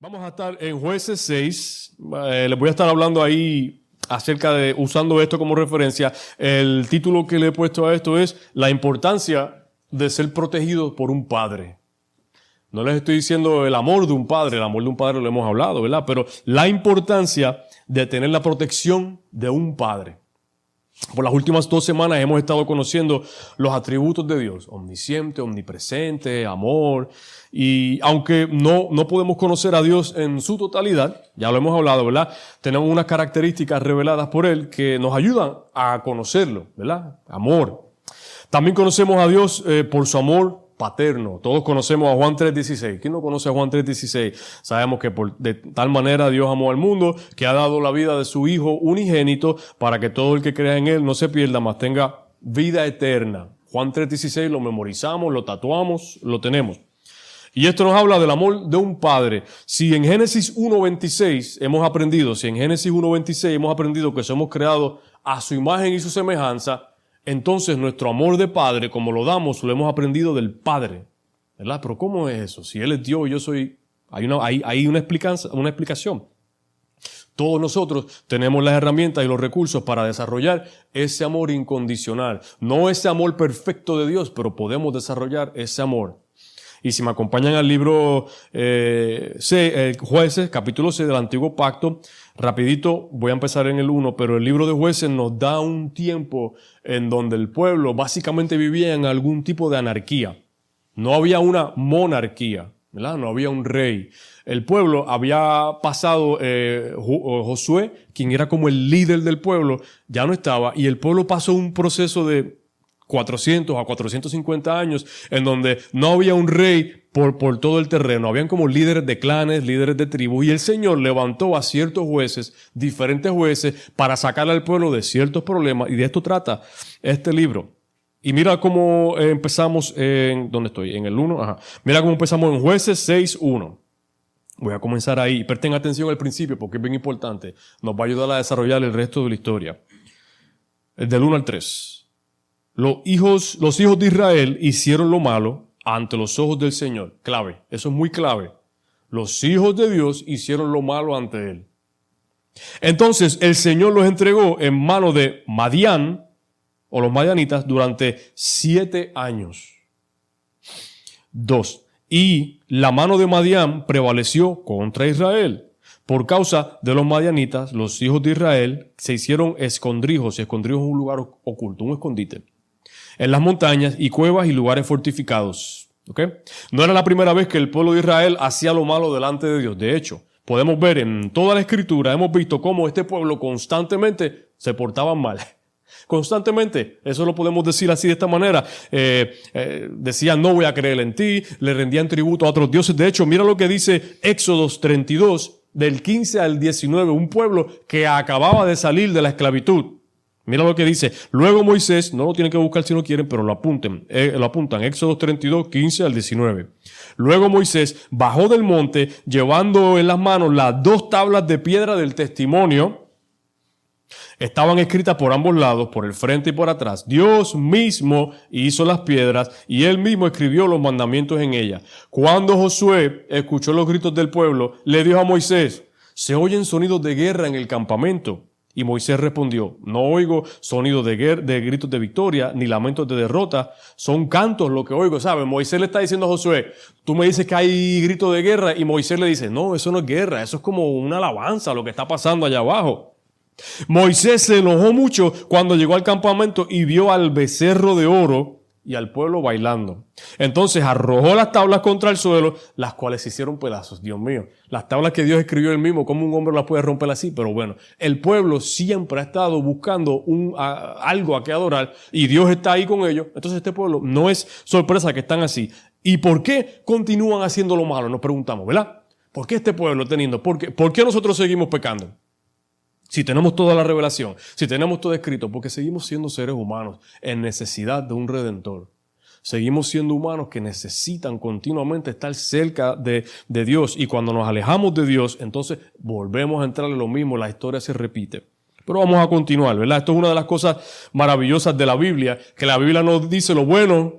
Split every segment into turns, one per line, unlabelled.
Vamos a estar en Jueces 6. Les voy a estar hablando ahí acerca de, usando esto como referencia. El título que le he puesto a esto es La importancia de ser protegido por un padre. No les estoy diciendo el amor de un padre lo hemos hablado, ¿verdad? Pero la importancia de tener la protección de un padre. Por las últimas 2 semanas hemos estado conociendo los atributos de Dios, omnisciente, omnipresente, amor. Y aunque no podemos conocer a Dios en su totalidad, ya lo hemos hablado, ¿verdad? Tenemos unas características reveladas por Él que nos ayudan a conocerlo, ¿verdad? Amor. También conocemos a Dios por su amor paterno. Todos conocemos a Juan 3:16. ¿Quién no conoce a Juan 3:16? Sabemos que de tal manera Dios amó al mundo que ha dado la vida de su Hijo unigénito para que todo el que crea en Él no se pierda, mas tenga vida eterna. Juan 3:16 lo memorizamos, lo tatuamos, lo tenemos. Y esto nos habla del amor de un padre. Si en Génesis 1:26 hemos aprendido que somos creados a su imagen y su semejanza, entonces nuestro amor de padre, como lo hemos aprendido del Padre, ¿verdad? Pero ¿cómo es eso? Si Él es Dios y yo soy... Hay una explicación. Todos nosotros tenemos las herramientas y los recursos para desarrollar ese amor incondicional. No ese amor perfecto de Dios, pero podemos desarrollar ese amor. Y si me acompañan al libro Jueces, capítulo 6 del Antiguo Pacto, rapidito voy a empezar en el 1, pero el libro de Jueces nos da un tiempo en donde el pueblo básicamente vivía en algún tipo de anarquía. No había una monarquía, ¿verdad? No había un rey. El pueblo había pasado, Josué, quien era como el líder del pueblo, ya no estaba, y el pueblo pasó un proceso de 400 a 450 años en donde no había un rey por todo el terreno. Habían como líderes de clanes, líderes de tribus, y el Señor levantó a ciertos jueces, diferentes jueces, para sacar al pueblo de ciertos problemas, y de esto trata este libro. Y mira cómo empezamos ¿dónde estoy? En el 1. Ajá. Mira cómo empezamos en Jueces 6:1. Voy a comenzar ahí. Presten atención al principio porque es bien importante. Nos va a ayudar a desarrollar el resto de la historia. Del 1 al 3. Los hijos de Israel hicieron lo malo ante los ojos del Señor. Clave, eso es muy clave. Los hijos de Dios hicieron lo malo ante Él. Entonces el Señor los entregó en manos de Madián, o los madianitas, durante 7 años. 2. Y la mano de Madián prevaleció contra Israel. Por causa de los madianitas, los hijos de Israel se hicieron escondrijos. Escondrijos es un lugar oculto, un escondite, en las montañas y cuevas y lugares fortificados. ¿Okay? No era la primera vez que el pueblo de Israel hacía lo malo delante de Dios. De hecho, podemos ver en toda la Escritura, hemos visto cómo este pueblo constantemente se portaba mal. Constantemente, eso lo podemos decir así de esta manera. Decían, no voy a creer en ti, le rendían tributo a otros dioses. De hecho, mira lo que dice Éxodos 32, del 15 al 19, un pueblo que acababa de salir de la esclavitud. Mira lo que dice. Luego Moisés, no lo tienen que buscar si no quieren, pero lo apuntan. Éxodo 32, 15 al 19. Luego Moisés bajó del monte llevando en las manos las 2 tablas de piedra del testimonio. Estaban escritas por ambos lados, por el frente y por atrás. Dios mismo hizo las piedras y Él mismo escribió los mandamientos en ellas. Cuando Josué escuchó los gritos del pueblo, le dijo a Moisés, se oyen sonidos de guerra en el campamento. Y Moisés respondió, no oigo sonidos de gritos de victoria, ni lamentos de derrota, son cantos lo que oigo, ¿sabes? Moisés le está diciendo a Josué, tú me dices que hay gritos de guerra, y Moisés le dice, no, eso no es guerra, eso es como una alabanza, lo que está pasando allá abajo. Moisés se enojó mucho cuando llegó al campamento y vio al becerro de oro y al pueblo bailando. Entonces arrojó las tablas contra el suelo, las cuales se hicieron pedazos. Dios mío, las tablas que Dios escribió él mismo, ¿cómo un hombre las puede romper así? Pero bueno, el pueblo siempre ha estado buscando algo a que adorar y Dios está ahí con ellos. Entonces este pueblo no es sorpresa que están así. ¿Y por qué continúan haciendo lo malo? Nos preguntamos, ¿verdad? ¿Por qué este pueblo teniendo? ¿Por qué nosotros seguimos pecando? Si tenemos toda la revelación, si tenemos todo escrito, porque seguimos siendo seres humanos en necesidad de un redentor. Seguimos siendo humanos que necesitan continuamente estar cerca de Dios. Y cuando nos alejamos de Dios, entonces volvemos a entrar en lo mismo, la historia se repite. Pero vamos a continuar, ¿verdad? Esto es una de las cosas maravillosas de la Biblia, que la Biblia nos dice lo bueno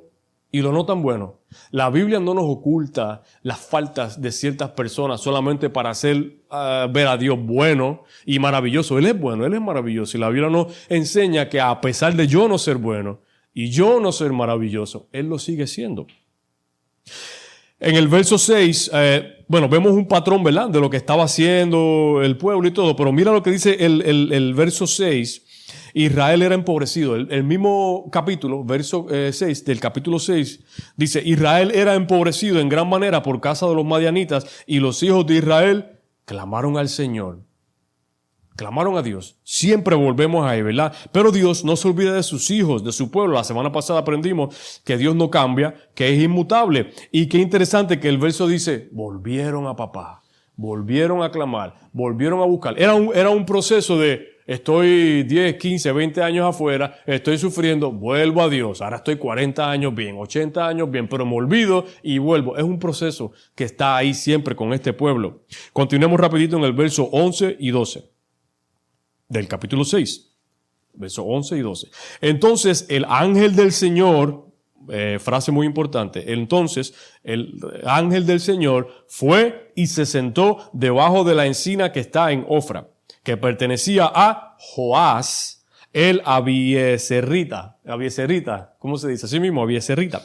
y lo no tan bueno. La Biblia no nos oculta las faltas de ciertas personas solamente para hacer ver a Dios bueno y maravilloso. Él es bueno, Él es maravilloso. Y la Biblia nos enseña que a pesar de yo no ser bueno y yo no ser maravilloso, Él lo sigue siendo. En el verso 6, vemos un patrón, ¿verdad?, de lo que estaba haciendo el pueblo y todo, pero mira lo que dice el verso 6. Israel era empobrecido. El mismo capítulo, verso 6 del capítulo 6, dice, Israel era empobrecido en gran manera por causa de los madianitas, y los hijos de Israel clamaron al Señor. Clamaron a Dios. Siempre volvemos a él, ¿verdad? Pero Dios no se olvida de sus hijos, de su pueblo. La semana pasada aprendimos que Dios no cambia, que es inmutable. Y qué interesante que el verso dice, volvieron a papá, volvieron a clamar, volvieron a buscar. Era un proceso de, estoy 10, 15, 20 años afuera, estoy sufriendo, vuelvo a Dios. Ahora estoy 40 años bien, 80 años bien, pero me olvido y vuelvo. Es un proceso que está ahí siempre con este pueblo. Continuemos rapidito en el verso 11 y 12. Del capítulo 6, versos 11 y 12. Entonces el ángel del Señor, frase muy importante, entonces el ángel del Señor fue y se sentó debajo de la encina que está en Ofra, que pertenecía a Joás, el Abieserita, ¿cómo se dice? Así mismo, Abieserita.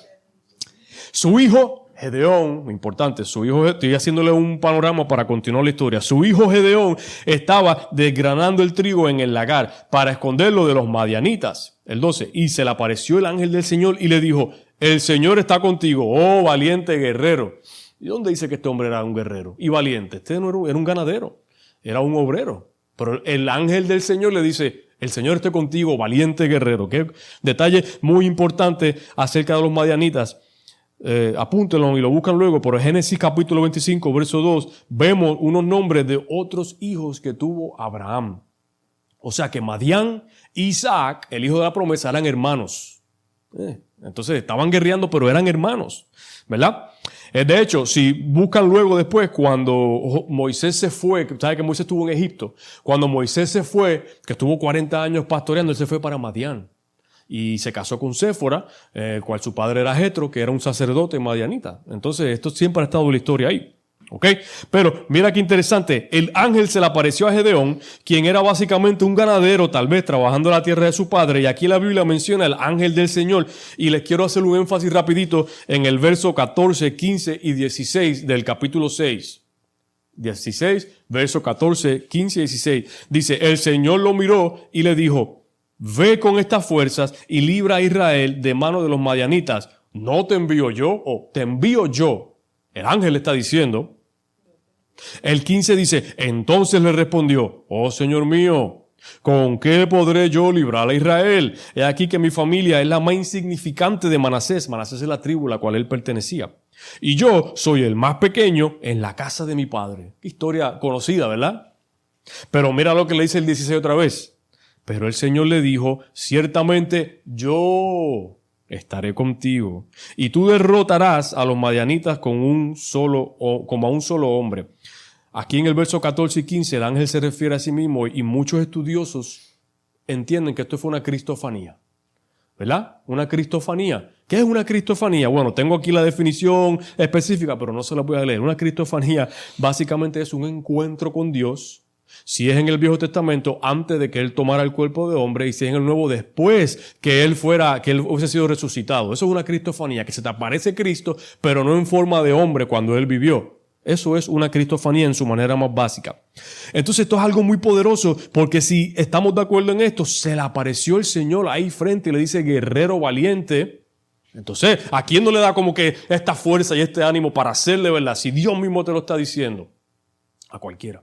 Su hijo Gedeón, importante, su hijo, estoy haciéndole un panorama para continuar la historia. Su hijo Gedeón estaba desgranando el trigo en el lagar para esconderlo de los madianitas. El 12. Y se le apareció el ángel del Señor y le dijo, el Señor está contigo, oh valiente guerrero. ¿Y dónde dice que este hombre era un guerrero y valiente? Este no era un ganadero, era un obrero. Pero el ángel del Señor le dice, el Señor esté contigo, valiente guerrero. Qué detalle muy importante acerca de los madianitas. Apúntenlo y lo buscan luego. Por Génesis capítulo 25, verso 2, vemos unos nombres de otros hijos que tuvo Abraham. O sea que Madián e Isaac, el hijo de la promesa, eran hermanos. Entonces estaban guerreando, pero eran hermanos, ¿verdad? De hecho, si buscan luego después, cuando Moisés se fue, ¿sabe que Moisés estuvo en Egipto? Cuando Moisés se fue, que estuvo 40 años pastoreando, él se fue para Madián. Y se casó con Séfora, cual su padre era Jetro, que era un sacerdote madianita. Entonces, esto siempre ha estado en la historia ahí. ¿Ok? Pero mira qué interesante. El ángel se le apareció a Gedeón, quien era básicamente un ganadero, tal vez trabajando en la tierra de su padre. Y aquí la Biblia menciona el ángel del Señor. Y les quiero hacer un énfasis rapidito en el verso 14, 15 y 16 del capítulo 6. 16, verso 14, 15 y 16. Dice, el Señor lo miró y le dijo, ve con estas fuerzas y libra a Israel de mano de los madianitas. ¿No te envío yo? ¿O te envío yo? El ángel está diciendo. El 15 dice, entonces le respondió, oh Señor mío, ¿con qué podré yo librar a Israel? He aquí que mi familia es la más insignificante de Manasés. Manasés es la tribu a la cual él pertenecía. Y yo soy el más pequeño en la casa de mi padre. Qué historia conocida, ¿verdad? Pero mira lo que le dice el 16 otra vez. Pero el Señor le dijo, ciertamente yo estaré contigo y tú derrotarás a los madianitas como a un solo hombre. Aquí en el verso 14 y 15 el ángel se refiere a sí mismo y muchos estudiosos entienden que esto fue una cristofanía. ¿Verdad? Una cristofanía. ¿Qué es una cristofanía? Bueno, tengo aquí la definición específica, pero no se la voy a leer. Una cristofanía básicamente es un encuentro con Dios. Si es en el Viejo Testamento, antes de que Él tomara el cuerpo de hombre, y si es en el Nuevo, después que Él hubiese sido resucitado. Eso es una cristofanía, que se te aparece Cristo, pero no en forma de hombre cuando Él vivió. Eso es una cristofanía en su manera más básica. Entonces esto es algo muy poderoso, porque si estamos de acuerdo en esto, se le apareció el Señor ahí frente y le dice, guerrero valiente. Entonces, ¿a quién no le da como que esta fuerza y este ánimo para hacerle verdad? Si Dios mismo te lo está diciendo, a cualquiera.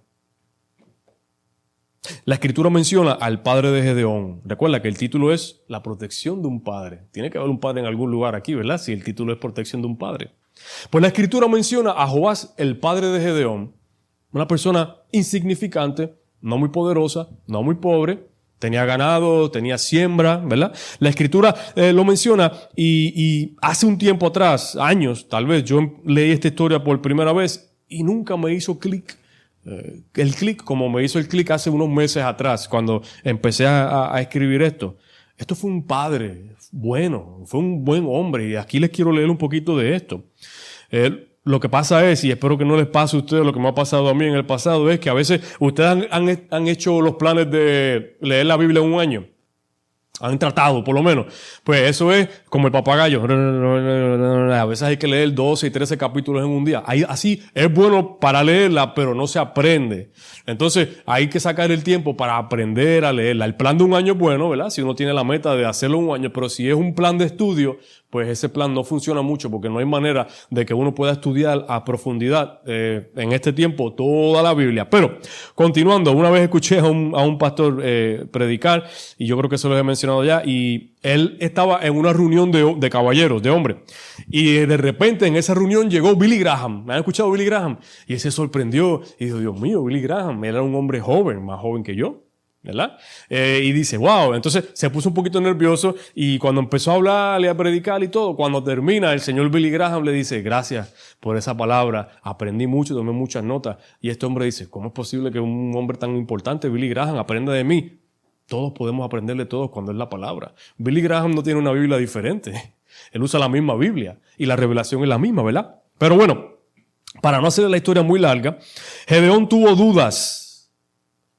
La Escritura menciona al padre de Gedeón. Recuerda que el título es la protección de un padre. Tiene que haber un padre en algún lugar aquí, ¿verdad? Si el título es protección de un padre. Pues la Escritura menciona a Joás, el padre de Gedeón, una persona insignificante, no muy poderosa, no muy pobre, tenía ganado, tenía siembra, ¿verdad? La Escritura lo menciona y hace un tiempo atrás, años tal vez, yo leí esta historia por primera vez y nunca me hizo clic. El clic, como me hizo el clic hace unos meses atrás, cuando empecé a escribir esto. Esto fue un padre bueno, fue un buen hombre. Y aquí les quiero leer un poquito de esto. Lo que pasa es, y espero que no les pase a ustedes lo que me ha pasado a mí en el pasado, es que a veces ustedes han hecho los planes de leer la Biblia en un año. Han tratado, por lo menos. Pues eso es como el papagayo. A veces hay que leer 12 y 13 capítulos en un día. Así es bueno para leerla, pero no se aprende. Entonces hay que sacar el tiempo para aprender a leerla. El plan de un año es bueno, ¿verdad? Si uno tiene la meta de hacerlo un año, pero si es un plan de estudio, pues ese plan no funciona mucho porque no hay manera de que uno pueda estudiar a profundidad en este tiempo toda la Biblia. Pero, continuando, una vez escuché a un pastor predicar, y yo creo que se lo he mencionado ya, y él estaba en una reunión de caballeros, de hombres, y de repente en esa reunión llegó Billy Graham. ¿Me han escuchado Billy Graham? Y él se sorprendió y dijo, Dios mío, Billy Graham, él era un hombre joven, más joven que yo, ¿verdad? Y dice, wow, entonces se puso un poquito nervioso y cuando empezó a hablar y a predicar y todo, cuando termina, el señor Billy Graham le dice, gracias por esa palabra, aprendí mucho, tomé muchas notas. Y este hombre dice, ¿cómo es posible que un hombre tan importante, Billy Graham, aprenda de mí? Todos podemos aprender de todos cuando es la palabra. Billy Graham no tiene una Biblia diferente. Él usa la misma Biblia y la revelación es la misma, ¿verdad? Pero bueno, para no hacer la historia muy larga, Gedeón tuvo dudas.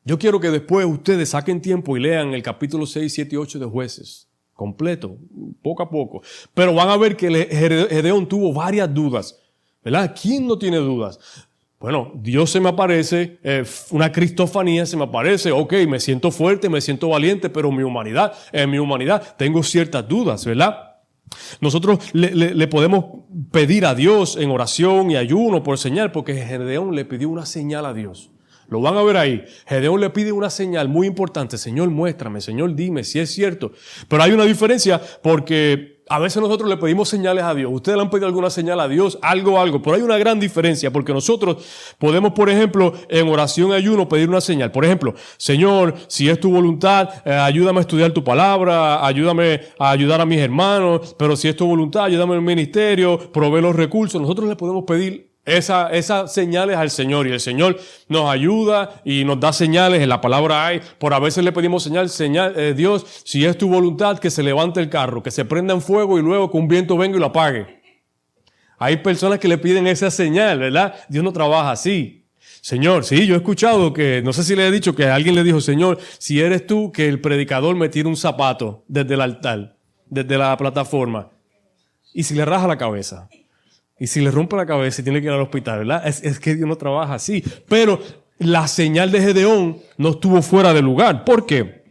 Yo quiero que después ustedes saquen tiempo y lean el capítulo 6, 7 y 8 de Jueces, completo, poco a poco. Pero van a ver que Gedeón tuvo varias dudas, ¿verdad? ¿Quién no tiene dudas? Bueno, Dios se me aparece, una cristofanía se me aparece, ok, me siento fuerte, me siento valiente, pero en mi humanidad tengo ciertas dudas, ¿verdad? Nosotros le podemos pedir a Dios en oración y ayuno por señal, porque Gedeón le pidió una señal a Dios. Lo van a ver ahí. Gedeón le pide una señal muy importante. Señor, muéstrame. Señor, dime si es cierto. Pero hay una diferencia porque a veces nosotros le pedimos señales a Dios. Ustedes le han pedido alguna señal a Dios, algo. Pero hay una gran diferencia porque nosotros podemos, por ejemplo, en oración y ayuno pedir una señal. Por ejemplo, Señor, si es tu voluntad, ayúdame a estudiar tu palabra, ayúdame a ayudar a mis hermanos. Pero si es tu voluntad, ayúdame en el ministerio, provee los recursos. Nosotros le podemos pedir esas señales al Señor y el Señor nos ayuda y nos da señales. En la palabra hay, por a veces le pedimos señal, Dios, si es tu voluntad, que se levante el carro, que se prenda en fuego y luego que un viento venga y lo apague. Hay personas que le piden esa señal, ¿verdad? Dios no trabaja así. Señor, sí, yo he escuchado que, no sé si le he dicho que alguien le dijo, Señor, si eres tú, que el predicador me tire un zapato desde el altar, desde la plataforma, y si le raja la cabeza. Y si le rompe la cabeza y tiene que ir al hospital, ¿verdad? Es que Dios no trabaja así. Pero la señal de Gedeón no estuvo fuera de lugar. ¿Por qué?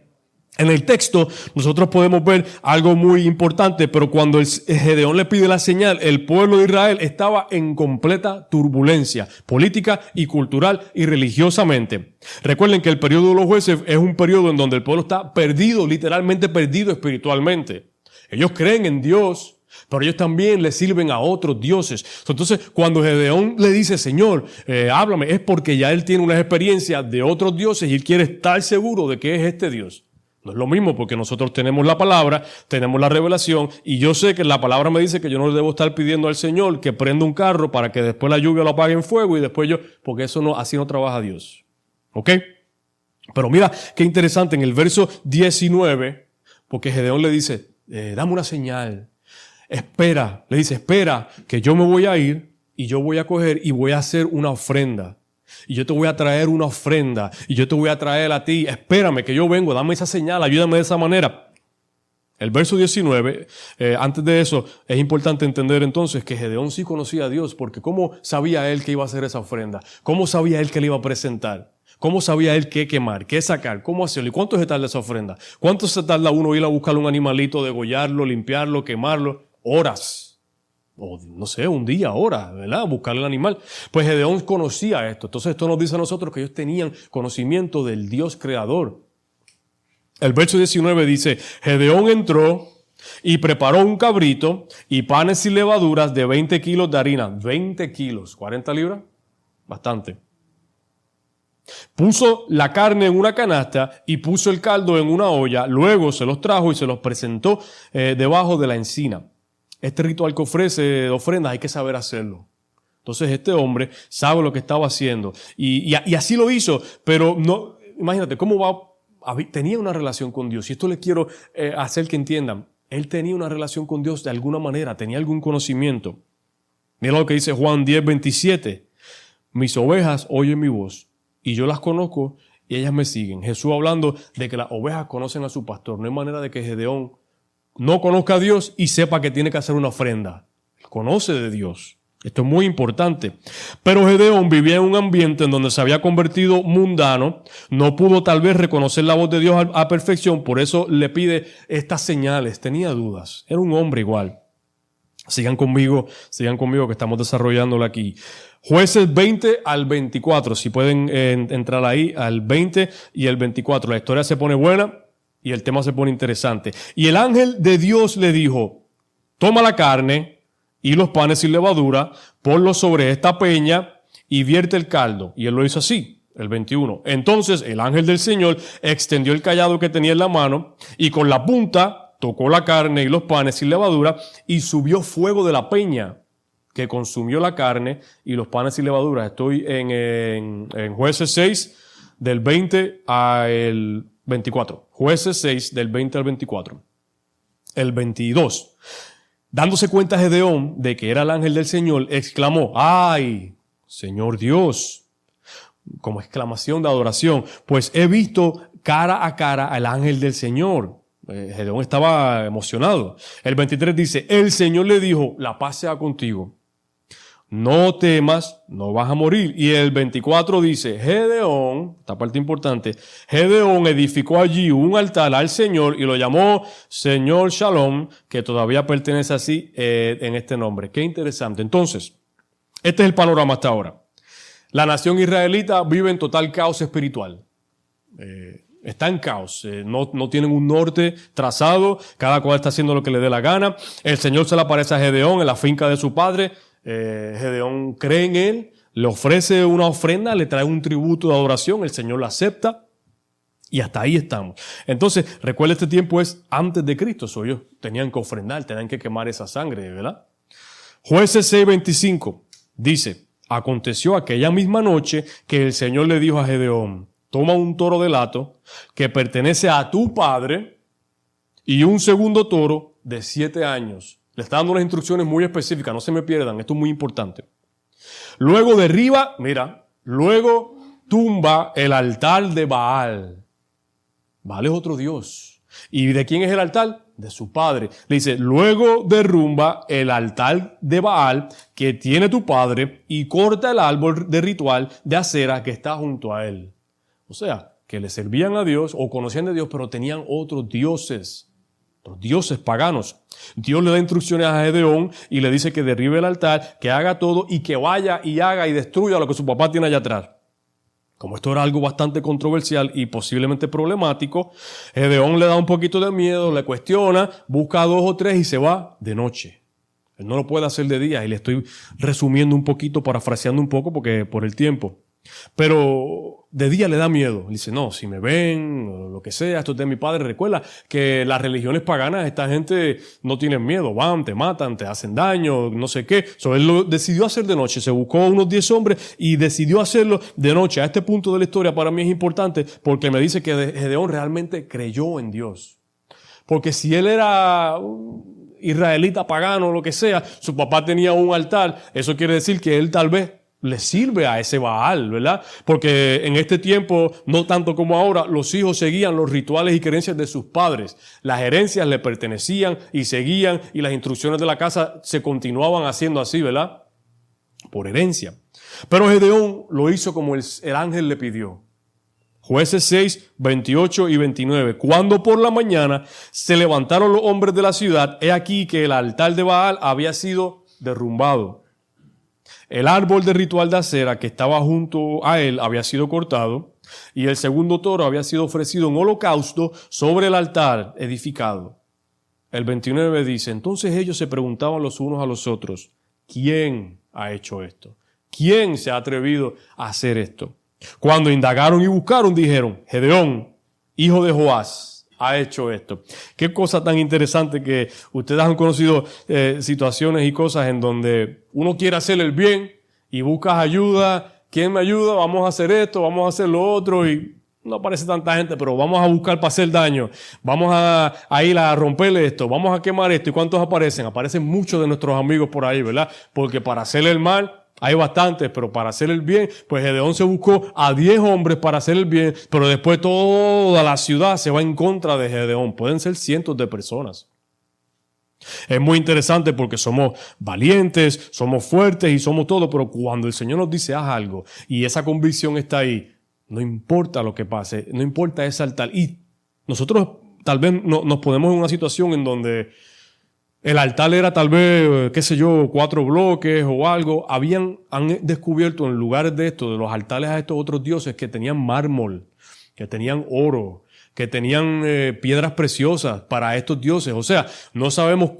En el texto nosotros podemos ver algo muy importante, pero cuando Gedeón le pide la señal, el pueblo de Israel estaba en completa turbulencia política y cultural y religiosamente. Recuerden que el periodo de los jueces es un periodo en donde el pueblo está perdido, literalmente perdido espiritualmente. Ellos creen en Dios, pero ellos también le sirven a otros dioses. Entonces, cuando Gedeón le dice, Señor, háblame, es porque ya él tiene una experiencia de otros dioses y él quiere estar seguro de que es este Dios. No es lo mismo porque nosotros tenemos la palabra, tenemos la revelación y yo sé que la palabra me dice que yo no le debo estar pidiendo al Señor que prenda un carro para que después la lluvia lo apague en fuego y después porque eso no, así no trabaja Dios. ¿Ok? Pero mira qué interesante en el verso 19, porque Gedeón le dice, dame una señal. Espera, le dice, espera, que yo me voy a ir y yo voy a coger y voy a hacer una ofrenda. Y yo te voy a traer una ofrenda y yo te voy a traer a ti. Espérame que yo vengo, dame esa señal, ayúdame de esa manera. El verso 19, antes de eso, es importante entender entonces que Gedeón sí conocía a Dios, porque ¿cómo sabía él que iba a hacer esa ofrenda? ¿Cómo sabía él que le iba a presentar? ¿Cómo sabía él qué quemar, qué sacar, cómo hacerlo? ¿Y cuánto se tarda esa ofrenda? ¿Cuánto se tarda uno ir a buscar un animalito, degollarlo, limpiarlo, quemarlo? Horas, o no sé, un día, horas, ¿verdad? Buscar el animal. Pues Gedeón conocía esto. Entonces esto nos dice a nosotros que ellos tenían conocimiento del Dios creador. El verso 19 dice, Gedeón entró y preparó un cabrito y panes y levaduras de 20 kilos de harina. 20 kilos, 40 libras, bastante. Puso la carne en una canasta y puso el caldo en una olla. Luego se los trajo y se los presentó debajo de la encina. Este ritual que ofrece de ofrendas hay que saber hacerlo. Entonces este hombre sabe lo que estaba haciendo y así lo hizo, pero no, imagínate cómo va tenía una relación con Dios. Y esto les quiero hacer que entiendan. Él tenía una relación con Dios de alguna manera, tenía algún conocimiento. Mira lo que dice Juan 10:27. Mis ovejas oyen mi voz y yo las conozco y ellas me siguen. Jesús hablando de que las ovejas conocen a su pastor. No hay manera de que Gedeón no conozca a Dios y sepa que tiene que hacer una ofrenda. Él conoce de Dios. Esto es muy importante. Pero Gedeón vivía en un ambiente en donde se había convertido mundano, no pudo tal vez reconocer la voz de Dios a perfección, por eso le pide estas señales. Tenía dudas, era un hombre igual. Sigan conmigo que estamos desarrollándolo aquí. Jueces 20 al 24, si pueden entrar ahí al 20 y el 24. La historia se pone buena y el tema se pone interesante. Y el ángel de Dios le dijo, toma la carne y los panes sin levadura, ponlos sobre esta peña y vierte el caldo. Y él lo hizo así, el 21. Entonces el ángel del Señor extendió el cayado que tenía en la mano y con la punta tocó la carne y los panes sin levadura y subió fuego de la peña que consumió la carne y los panes sin levadura. Estoy en Jueces 6 del 20 al 24. Jueces 6 del 20 al 24. El 22. Dándose cuenta Gedeón de que era el ángel del Señor, exclamó, ¡ay, Señor Dios! Como exclamación de adoración, pues he visto cara a cara al ángel del Señor. Gedeón estaba emocionado. El 23 dice, el Señor le dijo, la paz sea contigo. No temas, no vas a morir. Y el 24 dice, Gedeón, esta parte importante, Gedeón edificó allí un altar al Señor y lo llamó Señor Shalom, que todavía pertenece así en este nombre. Qué interesante. Entonces, este es el panorama hasta ahora. La nación israelita vive en total caos espiritual. Está en caos, no tienen un norte trazado, cada cual está haciendo lo que le dé la gana. El Señor se le aparece a Gedeón en la finca de su padre. Gedeón cree en él, le ofrece una ofrenda, le trae un tributo de adoración, el Señor la acepta y hasta ahí estamos. Entonces, recuerda, este tiempo es antes de Cristo, ellos tenían que ofrendar, tenían que quemar esa sangre, ¿verdad? Jueces 6:25 dice, aconteció aquella misma noche que el Señor le dijo a Gedeón, toma un toro de lato que pertenece a tu padre y un segundo toro de 7 años. Le está dando unas instrucciones muy específicas, no se me pierdan, esto es muy importante. Luego luego tumba el altar de Baal. Baal es otro dios. ¿Y de quién es el altar? De su padre. Le dice, luego derrumba el altar de Baal que tiene tu padre y corta el árbol de ritual de acera que está junto a él. O sea, que le servían a Dios o conocían de Dios, pero tenían otros dioses paganos. Dios le da instrucciones a Gedeón y le dice que derribe el altar, que haga todo y que vaya y haga y destruya lo que su papá tiene allá atrás. Como esto era algo bastante controversial y posiblemente problemático, Gedeón le da un poquito de miedo, le cuestiona, busca a 2 o 3 y se va de noche. Él no lo puede hacer de día y le estoy resumiendo un poquito, parafraseando un poco porque por el tiempo. Pero de día le da miedo. Dice, no, si me ven, o lo que sea, esto es de mi padre. Recuerda que las religiones paganas, esta gente no tienen miedo. Van, te matan, te hacen daño, no sé qué. Él lo decidió hacer de noche. Se buscó unos 10 hombres y decidió hacerlo de noche. A este punto de la historia para mí es importante porque me dice que Gedeón realmente creyó en Dios. Porque si él era israelita, pagano, lo que sea, su papá tenía un altar, eso quiere decir que él tal vez le sirve a ese Baal, ¿verdad? Porque en este tiempo, no tanto como ahora, los hijos seguían los rituales y creencias de sus padres. Las herencias le pertenecían y seguían y las instrucciones de la casa se continuaban haciendo así, ¿verdad? Por herencia. Pero Gedeón lo hizo como el ángel le pidió. Jueces 6, 28 y 29. Cuando por la mañana se levantaron los hombres de la ciudad, he aquí que el altar de Baal había sido derrumbado. El árbol de ritual de acera que estaba junto a él había sido cortado y el segundo toro había sido ofrecido en holocausto sobre el altar edificado. El 29 dice, entonces ellos se preguntaban los unos a los otros, ¿quién ha hecho esto? ¿Quién se ha atrevido a hacer esto? Cuando indagaron y buscaron, dijeron, Gedeón, hijo de Joás, ha hecho esto. Qué cosa tan interesante que ustedes han conocido situaciones y cosas en donde uno quiere hacer el bien y buscas ayuda. ¿Quién me ayuda? Vamos a hacer esto, vamos a hacer lo otro y no aparece tanta gente, pero vamos a buscar para hacer daño. Vamos a ir a romperle esto, vamos a quemar esto. ¿Y cuántos aparecen? Aparecen muchos de nuestros amigos por ahí, ¿verdad? Porque para hacer el mal hay bastantes, pero para hacer el bien, pues Gedeón se buscó a 10 hombres para hacer el bien, pero después toda la ciudad se va en contra de Gedeón. Pueden ser cientos de personas. Es muy interesante porque somos valientes, somos fuertes y somos todo, pero cuando el Señor nos dice haz algo y esa convicción está ahí, no importa lo que pase, no importa ese altar. Y nosotros tal vez nos ponemos en una situación en donde el altar era tal vez, qué sé yo, 4 bloques o algo. Han descubierto en lugares de estos, de los altares a estos otros dioses que tenían mármol, que tenían oro, que tenían piedras preciosas para estos dioses. O sea, no sabemos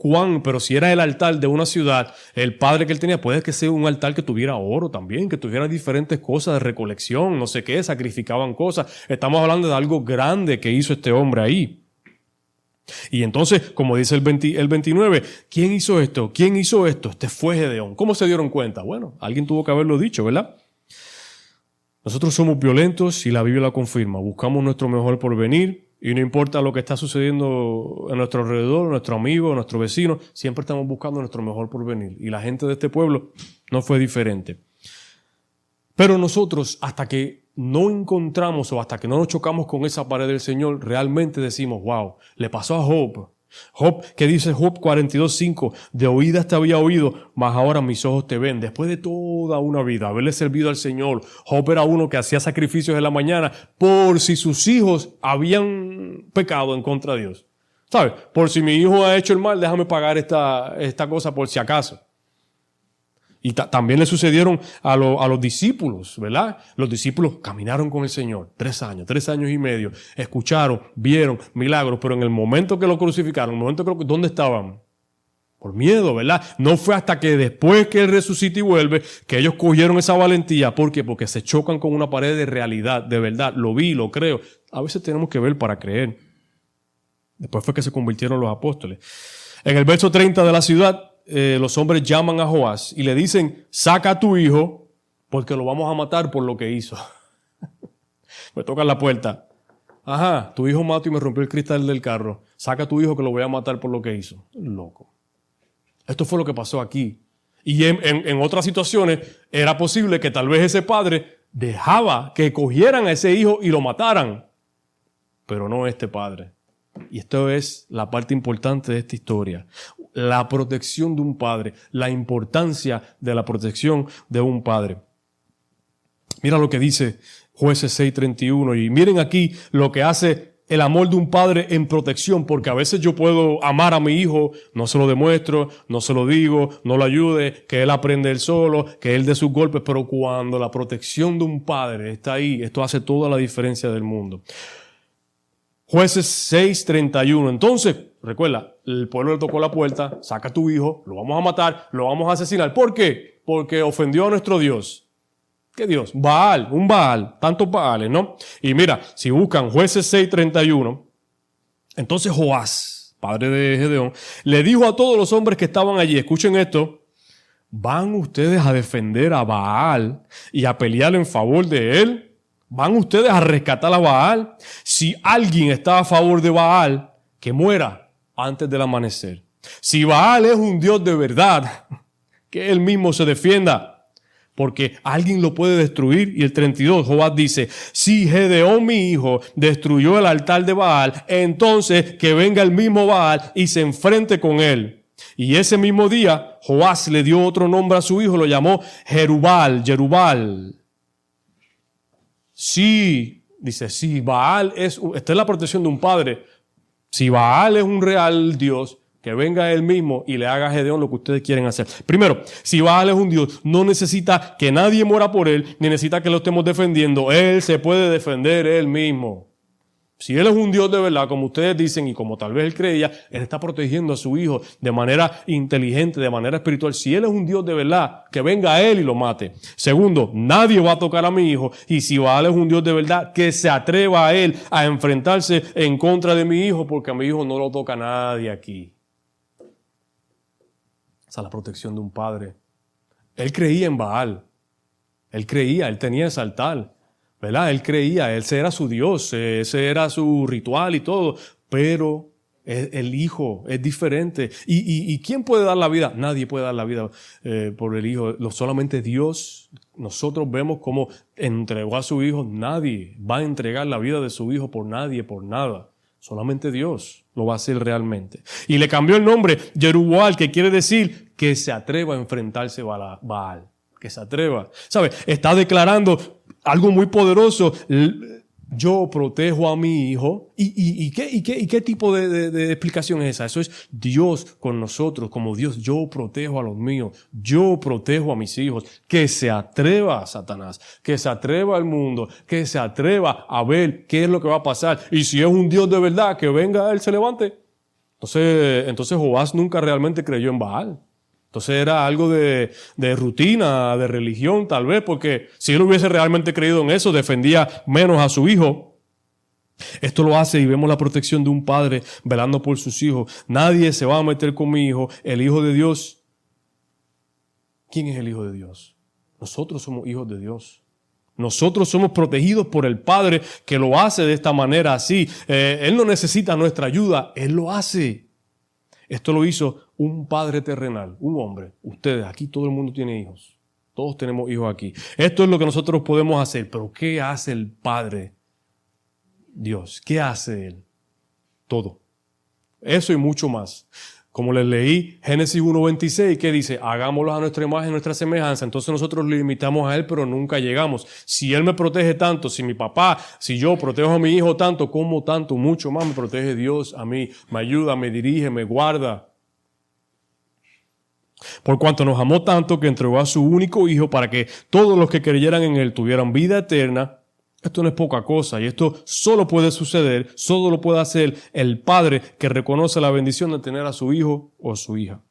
pero si era el altar de una ciudad, el padre que él tenía, puede que sea un altar que tuviera oro también, que tuviera diferentes cosas de recolección, no sé qué, sacrificaban cosas. Estamos hablando de algo grande que hizo este hombre ahí. Y entonces, como dice el 29, ¿quién hizo esto? ¿Quién hizo esto? Este fue Gedeón. ¿Cómo se dieron cuenta? Bueno, alguien tuvo que haberlo dicho, ¿verdad? Nosotros somos violentos y la Biblia la confirma. Buscamos nuestro mejor porvenir y no importa lo que está sucediendo a nuestro alrededor, nuestro amigo, nuestro vecino, siempre estamos buscando nuestro mejor porvenir. Y la gente de este pueblo no fue diferente. Pero nosotros, hasta que no encontramos o hasta que no nos chocamos con esa pared del Señor, realmente decimos, wow, le pasó a Job. Job, ¿qué dice Job 42:5? De oídas te había oído, mas ahora mis ojos te ven. Después de toda una vida, haberle servido al Señor, Job era uno que hacía sacrificios en la mañana por si sus hijos habían pecado en contra de Dios. ¿Sabes? Por si mi hijo ha hecho el mal, déjame pagar esta cosa por si acaso. Y también le sucedieron a los discípulos, ¿verdad? Los discípulos caminaron con el Señor 3 años y medio. Escucharon, vieron milagros, pero en el momento que lo crucificaron, en el momento que ¿dónde estaban? Por miedo, ¿verdad? No fue hasta que después que Él resucita y vuelve, que ellos cogieron esa valentía. ¿Por qué? Porque se chocan con una pared de realidad, de verdad. Lo vi, lo creo. A veces tenemos que ver para creer. Después fue que se convirtieron los apóstoles. En el verso 30 de la ciudad, los hombres llaman a Joás y le dicen, saca a tu hijo porque lo vamos a matar por lo que hizo. Me tocan la puerta. Ajá, tu hijo mató y me rompió el cristal del carro. Saca a tu hijo que lo voy a matar por lo que hizo. Loco. Esto fue lo que pasó aquí. Y en otras situaciones era posible que tal vez ese padre dejaba que cogieran a ese hijo y lo mataran. Pero no este padre. Y esto es la parte importante de esta historia. La protección de un padre, la importancia de la protección de un padre. Mira lo que dice Jueces 6:31 y miren aquí lo que hace el amor de un padre en protección, porque a veces yo puedo amar a mi hijo, no se lo demuestro, no se lo digo, no lo ayude, que él aprende él solo, que él dé sus golpes, pero cuando la protección de un padre está ahí, esto hace toda la diferencia del mundo. Jueces 6:31. Entonces, recuerda, el pueblo le tocó la puerta, saca a tu hijo, lo vamos a matar, lo vamos a asesinar. ¿Por qué? Porque ofendió a nuestro Dios. ¿Qué Dios? Baal, un Baal, tantos Baales, ¿no? Y mira, si buscan Jueces 6:31, entonces Joás, padre de Gedeón, le dijo a todos los hombres que estaban allí, escuchen esto, ¿van ustedes a defender a Baal y a pelear en favor de él? ¿Van ustedes a rescatar a Baal? Si alguien está a favor de Baal, que muera antes del amanecer. Si Baal es un Dios de verdad, que él mismo se defienda, porque alguien lo puede destruir. Y el 32, Joás dice, si Gedeón mi hijo destruyó el altar de Baal, entonces que venga el mismo Baal y se enfrente con él. Y ese mismo día, Joás le dio otro nombre a su hijo, lo llamó Jerubal. Sí, dice, si Baal esta es la protección de un padre. Si Baal es un real Dios, que venga él mismo y le haga a Gedeón lo que ustedes quieren hacer. Primero, si Baal es un Dios, no necesita que nadie muera por él, ni necesita que lo estemos defendiendo. Él se puede defender él mismo. Si él es un Dios de verdad, como ustedes dicen y como tal vez él creía, él está protegiendo a su hijo de manera inteligente, de manera espiritual. Si él es un Dios de verdad, que venga a él y lo mate. Segundo, nadie va a tocar a mi hijo. Y si Baal es un Dios de verdad, que se atreva a él a enfrentarse en contra de mi hijo, porque a mi hijo no lo toca nadie aquí. Esa es la protección de un padre. Él creía en Baal. Él tenía ese altar. ¿verdad? Él creía, ese era su Dios, ese era su ritual y todo, pero el Hijo es diferente. ¿Y quién puede dar la vida? Nadie puede dar la vida por el Hijo, solamente Dios. Nosotros vemos cómo entregó a su Hijo. Nadie va a entregar la vida de su Hijo por nadie, por nada. Solamente Dios lo va a hacer realmente. Y le cambió el nombre, Jerubbaal, que quiere decir que se atreva a enfrentarse a Baal. Que se atreva. ¿Sabe? Está declarando algo muy poderoso. Yo protejo a mi hijo. ¿Y qué tipo de explicación es esa? Eso es Dios con nosotros, como Dios. Yo protejo a los míos. Yo protejo a mis hijos. Que se atreva a Satanás. Que se atreva al mundo. Que se atreva a ver qué es lo que va a pasar. Y si es un Dios de verdad, que venga él, se levante. Entonces Joás nunca realmente creyó en Baal. Entonces era algo de rutina, de religión tal vez, porque si él hubiese realmente creído en eso, defendía menos a su hijo. Esto lo hace y vemos la protección de un padre velando por sus hijos. Nadie se va a meter con mi hijo, el Hijo de Dios. ¿Quién es el Hijo de Dios? Nosotros somos hijos de Dios. Nosotros somos protegidos por el Padre que lo hace de esta manera así. Él no necesita nuestra ayuda, Él lo hace. Esto lo hizo un padre terrenal, un hombre. Ustedes, aquí todo el mundo tiene hijos. Todos tenemos hijos aquí. Esto es lo que nosotros podemos hacer. Pero ¿qué hace el Padre Dios? ¿Qué hace Él? Todo. Eso y mucho más. Como les leí, Génesis 1:26, que dice, hagámoslos a nuestra imagen, nuestra semejanza. Entonces nosotros le limitamos a Él, pero nunca llegamos. Si Él me protege tanto, si mi papá, si yo protejo a mi hijo tanto, como tanto, mucho más me protege Dios a mí. Me ayuda, me dirige, me guarda. Por cuanto nos amó tanto que entregó a su único Hijo para que todos los que creyeran en Él tuvieran vida eterna. Esto no es poca cosa y esto solo puede suceder, solo lo puede hacer el padre que reconoce la bendición de tener a su hijo o su hija.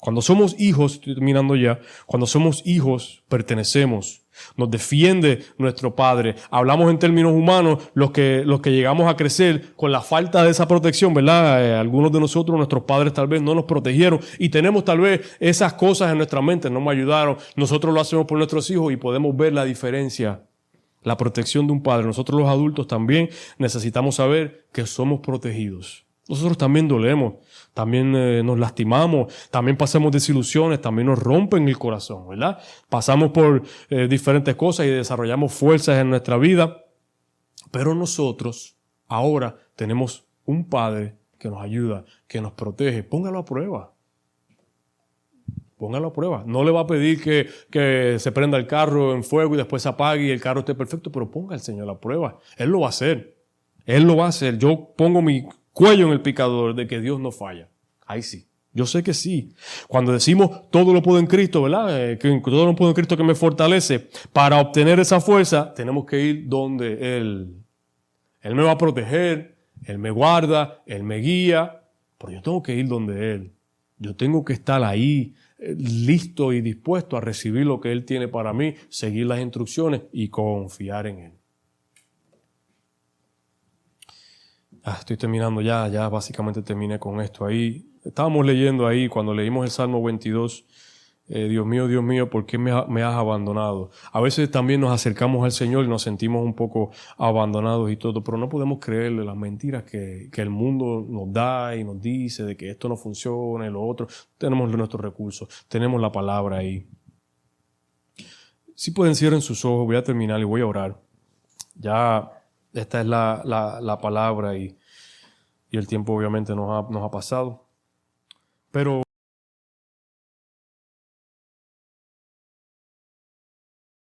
Cuando somos hijos, estoy terminando ya, cuando somos hijos pertenecemos, nos defiende nuestro padre. Hablamos en términos humanos, los que llegamos a crecer con la falta de esa protección, ¿verdad? Algunos de nosotros, nuestros padres tal vez no nos protegieron y tenemos tal vez esas cosas en nuestra mente, no me ayudaron. Nosotros lo hacemos por nuestros hijos y podemos ver la diferencia. La protección de un padre. Nosotros los adultos también necesitamos saber que somos protegidos. Nosotros también dolemos, también nos lastimamos, también pasamos desilusiones, también nos rompen el corazón, ¿verdad? Pasamos por diferentes cosas y desarrollamos fuerzas en nuestra vida. Pero nosotros ahora tenemos un Padre que nos ayuda, que nos protege. Póngalo a prueba. Póngalo a prueba. No le va a pedir que se prenda el carro en fuego y después se apague y el carro esté perfecto, pero ponga al Señor a prueba. Él lo va a hacer. Él lo va a hacer. Yo pongo mi cuello en el picador de que Dios no falla. Ahí sí. Yo sé que sí. Cuando decimos todo lo puedo en Cristo, ¿verdad? Que todo lo puedo en Cristo que me fortalece. Para obtener esa fuerza tenemos que ir donde Él. Él me va a proteger, Él me guarda, Él me guía, pero yo tengo que ir donde Él. Yo tengo que estar ahí, listo y dispuesto a recibir lo que Él tiene para mí, seguir las instrucciones y confiar en Él. Estoy terminando ya básicamente terminé con esto ahí. Estábamos leyendo ahí, cuando leímos el Salmo 22, Dios mío, ¿por qué me has abandonado? A veces también nos acercamos al Señor y nos sentimos un poco abandonados y todo, pero no podemos creerle las mentiras que el mundo nos da y nos dice de que esto no funciona y lo otro. Tenemos nuestros recursos, tenemos la palabra ahí. Si pueden, cierren sus ojos, voy a terminar y voy a orar. Ya esta es la palabra y el tiempo obviamente nos ha pasado. Pero